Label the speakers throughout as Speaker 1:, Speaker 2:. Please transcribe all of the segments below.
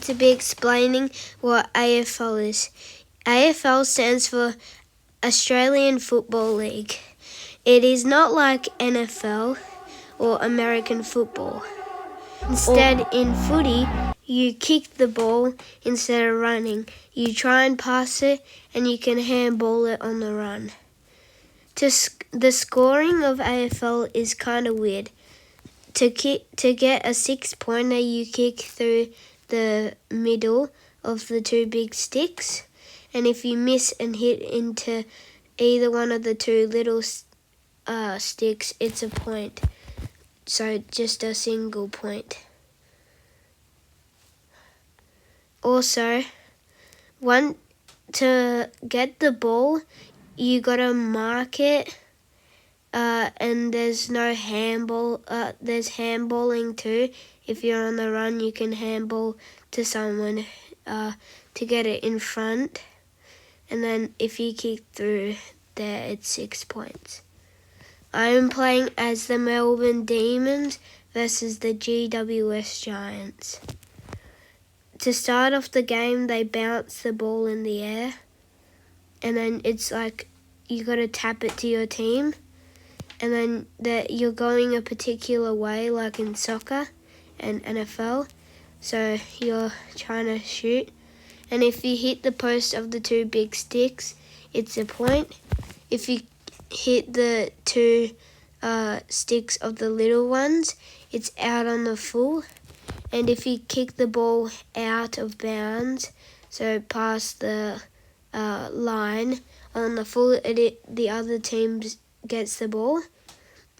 Speaker 1: To be explaining what AFL is. AFL stands for Australian Football League. It is not like NFL or American football. Instead, in footy, you kick the ball instead of running. You try and pass it, and you can handball it on the run. The scoring of AFL is kind of weird. To get a 6-pointer, you kick through the middle of the two big sticks, and if you miss and hit into either one of the two little sticks, it's a point. So just a single point. Also, to get the ball, you gotta mark it. And there's no handball. There's handballing too. If you're on the run, you can handball to someone to get it in front. And then if you kick through there, it's 6 points. I'm playing as the Melbourne Demons versus the GWS Giants. To start off the game, they bounce the ball in the air. And then it's like you got to tap it to your team. And then you're going a particular way, like in soccer and NFL. So you're trying to shoot. And if you hit the post of the two big sticks, it's a point. If you hit the two sticks of the little ones, it's out on the full. And if you kick the ball out of bounds, so past the line on the full, the other team gets the ball.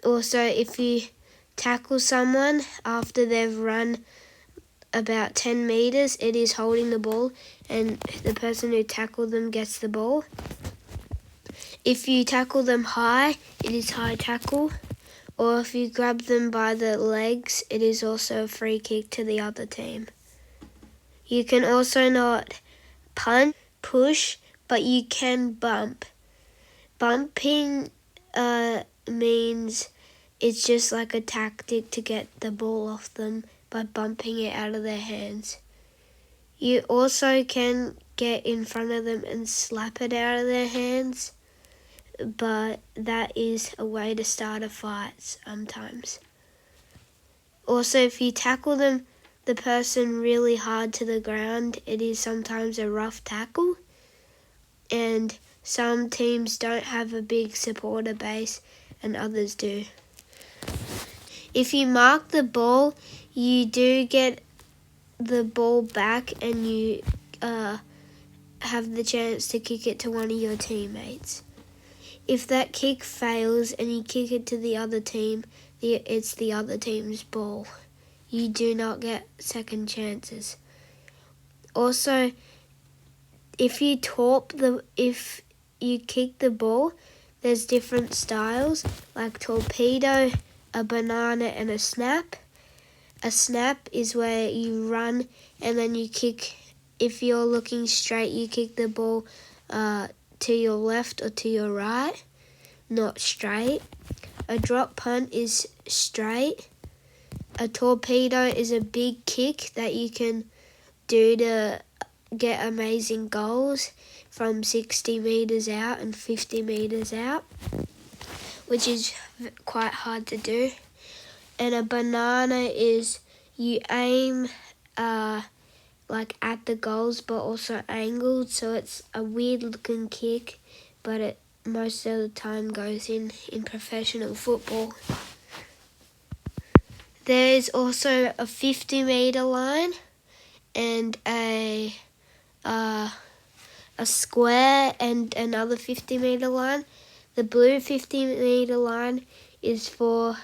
Speaker 1: Also, if you tackle someone after they've run about 10 meters, it is holding the ball, and the person who tackled them gets the ball. If you tackle them high, it is high tackle. Or if you grab them by the legs, it is also a free kick to the other team. You can also not punch, push, but you can bump. Bumping means it's just like a tactic to get the ball off them by bumping it out of their hands. You also can get in front of them and slap it out of their hands, but that is a way to start a fight sometimes. Also, if you tackle the person really hard to the ground, it is sometimes a rough tackle, and some teams don't have a big supporter base and others do. If you mark the ball, you do get the ball back and you have the chance to kick it to one of your teammates. If that kick fails and you kick it to the other team, it's the other team's ball. You do not get second chances. Also, if you kick the ball, there's different styles, like torpedo, a banana, and a snap. A snap is where you run and then you kick. If you're looking straight, you kick the ball to your left or to your right, not straight. A drop punt is straight. A torpedo is a big kick that you can do to get amazing goals from 60 meters out and 50 meters out, which is quite hard to do. And a banana is you aim like at the goals but also angled, so it's a weird looking kick, but it most of the time goes in professional football. There is also a 50-meter line and a square and another 50-meter line. The blue 50-meter line is for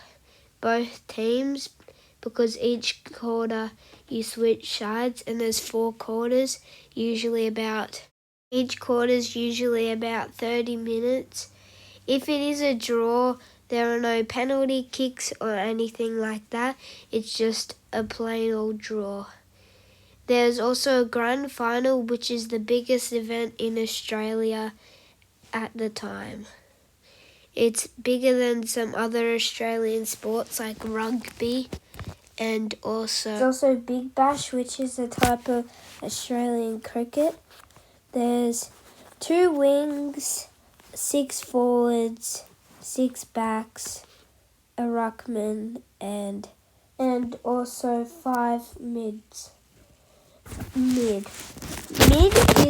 Speaker 1: both teams because each quarter you switch sides and there's 4 quarters, each quarter is usually about 30 minutes. If it is a draw, there are no penalty kicks or anything like that. It's just a plain old draw. There's also a grand final, which is the biggest event in Australia at the time. It's bigger than some other Australian sports like rugby and
Speaker 2: There's also Big Bash, which is a type of Australian cricket. There's 2 wings, 6 forwards, 6 backs, a ruckman, and also 5 mids. Mid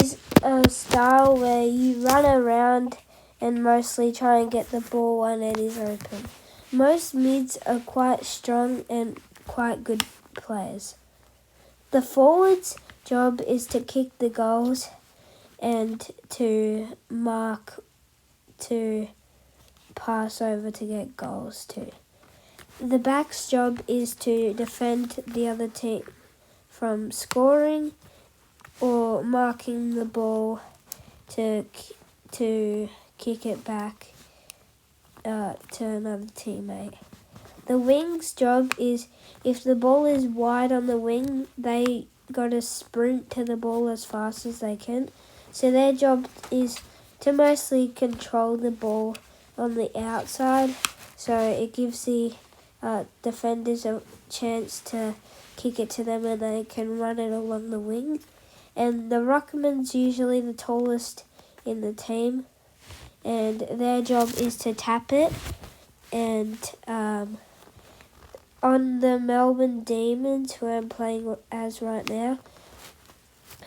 Speaker 2: is a style where you run around and mostly try and get the ball when it is open. Most mids are quite strong and quite good players. The forward's job is to kick the goals and to pass over to get goals too. The back's job is to defend the other team from scoring or marking the ball to kick it back to another teammate. The wing's job is, if the ball is wide on the wing, they got to sprint to the ball as fast as they can. So their job is to mostly control the ball on the outside, so it gives the defenders a chance to kick it to them and they can run it along the wing. And the ruckman's usually the tallest in the team, and their job is to tap it. And on the Melbourne Demons, who I'm playing as right now,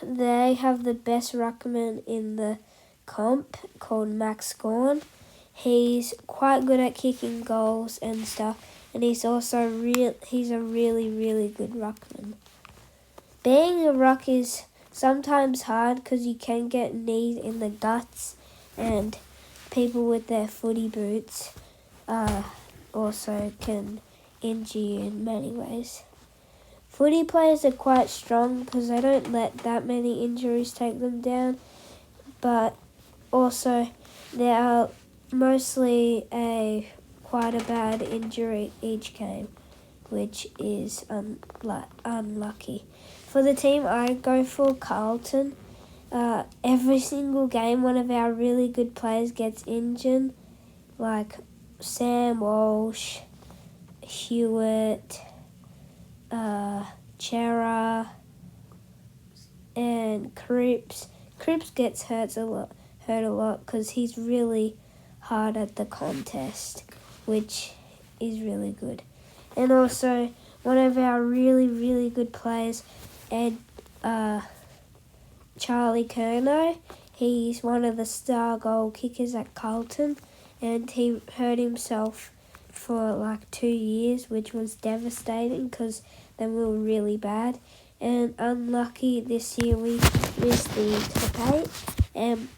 Speaker 2: they have the best ruckman in the comp called Max Gawn. He's quite good at kicking goals and stuff, and he's a really, really good ruckman. Being a ruck is sometimes hard because you can get kneed in the guts, and people with their footy boots also can injure you in many ways. Footy players are quite strong because they don't let that many injuries take them down, but also they are mostly quite a bad injury each game, which is unlucky. For the team I go for, Carlton, every single game one of our really good players gets injured, like Sam Walsh, Hewitt, Chera, and Cripps. Cripps gets hurt a lot because he's really hard at the contest, which is really good. And also one of our really, really good players, Charlie Curnow, he's one of the star goal kickers at Carlton, and he hurt himself for like 2 years, which was devastating because they were really bad. And unlucky this year we missed the top 8. And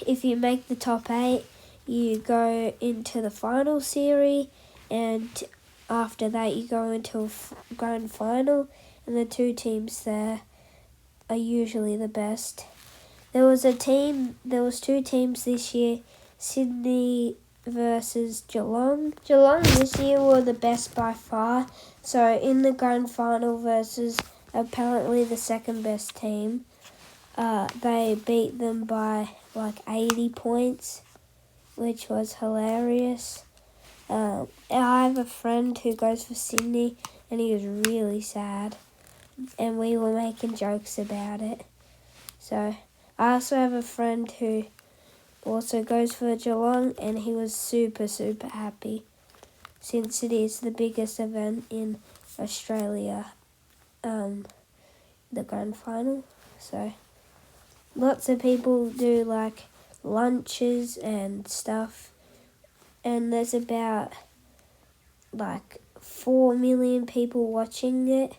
Speaker 2: if you make the top 8, you go into the final series, and after that you go into a grand final, and the 2 teams there are usually the best. There was 2 teams this year, Sydney versus Geelong. Geelong this year were the best by far, so in the grand final versus apparently the second best team, they beat them by like 80 points, which was hilarious. I have a friend who goes for Sydney, and he was really sad, and we were making jokes about it. So I also have a friend who also goes for Geelong, and he was super, super happy since it is the biggest event in Australia, the grand final. So lots of people do like lunches and stuff, and there's about like 4 million people watching it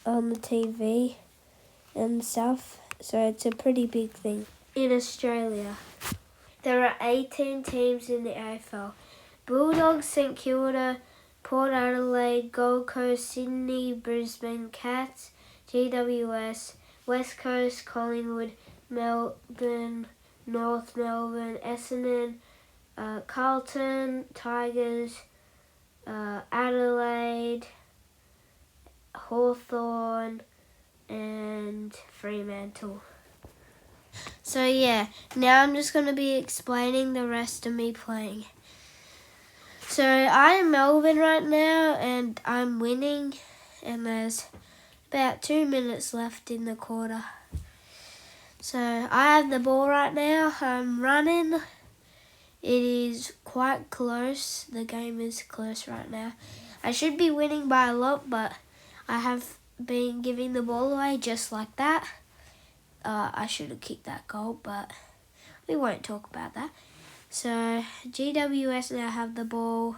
Speaker 2: on the TV and stuff, so it's a pretty big thing. In Australia, there are 18 teams in the AFL. Bulldogs, St Kilda, Port Adelaide, Gold Coast, Sydney, Brisbane, Cats, GWS, West Coast, Collingwood, Melbourne, North Melbourne, Essendon, Carlton, Tigers, Adelaide, Hawthorn, and Fremantle. So yeah, now I'm just going to be explaining the rest of me playing.
Speaker 1: So I'm Melbourne right now and I'm winning, and there's about 2 minutes left in the quarter. So I have the ball right now. I'm running. It is quite close. The game is close right now. I should be winning by a lot, but I have been giving the ball away just like that. I should have kicked that goal, but we won't talk about that. So GWS now have the ball,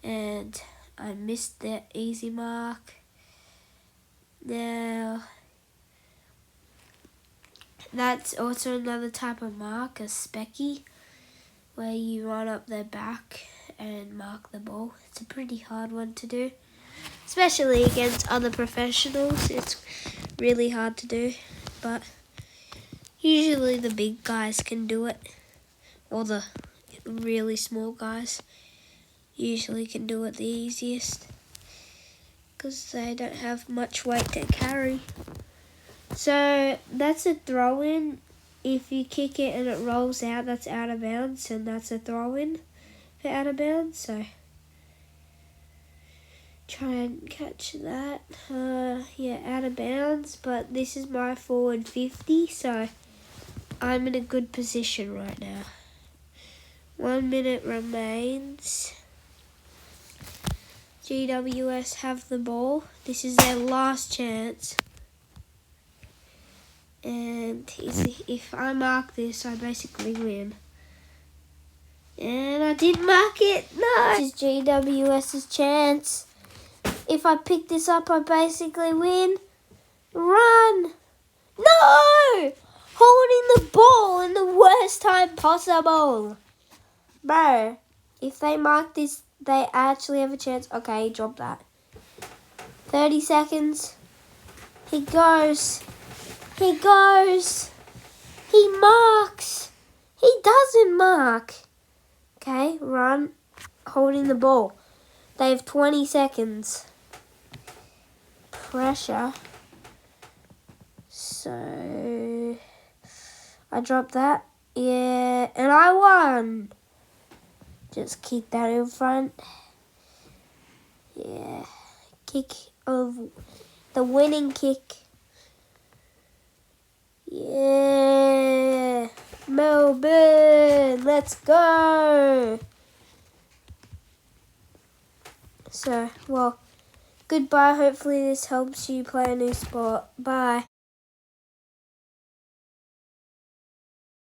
Speaker 1: and I missed the easy mark. Now, that's also another type of mark, a specky, where you run up their back and mark the ball. It's a pretty hard one to do, especially against other professionals. It's really hard to do, but usually the big guys can do it, or the really small guys usually can do it the easiest because they don't have much weight to carry. So that's a throw-in. If you kick it and it rolls out, that's out of bounds, and that's a throw-in for out of bounds. So try and catch that. Yeah, out of bounds, but this is my forward 50, so I'm in a good position right now. 1 minute remains. GWS have the ball. This is their last chance. And if I mark this, I basically win. And I didn't mark it. No! This is GWS's chance. If I pick this up, I basically win. Run! No! Holding the ball in the worst time possible. Bro, if they mark this, they actually have a chance. Okay, drop that. 30 seconds. He goes. He goes. He marks. He doesn't mark. Okay, run. Holding the ball. They have 20 seconds. Pressure. So I dropped that. Yeah, and I won. Just kick that in front. Yeah. Kick of the winning kick. Yeah. Melbourne, let's go. So, well, goodbye. Hopefully this helps you play a new sport. Bye.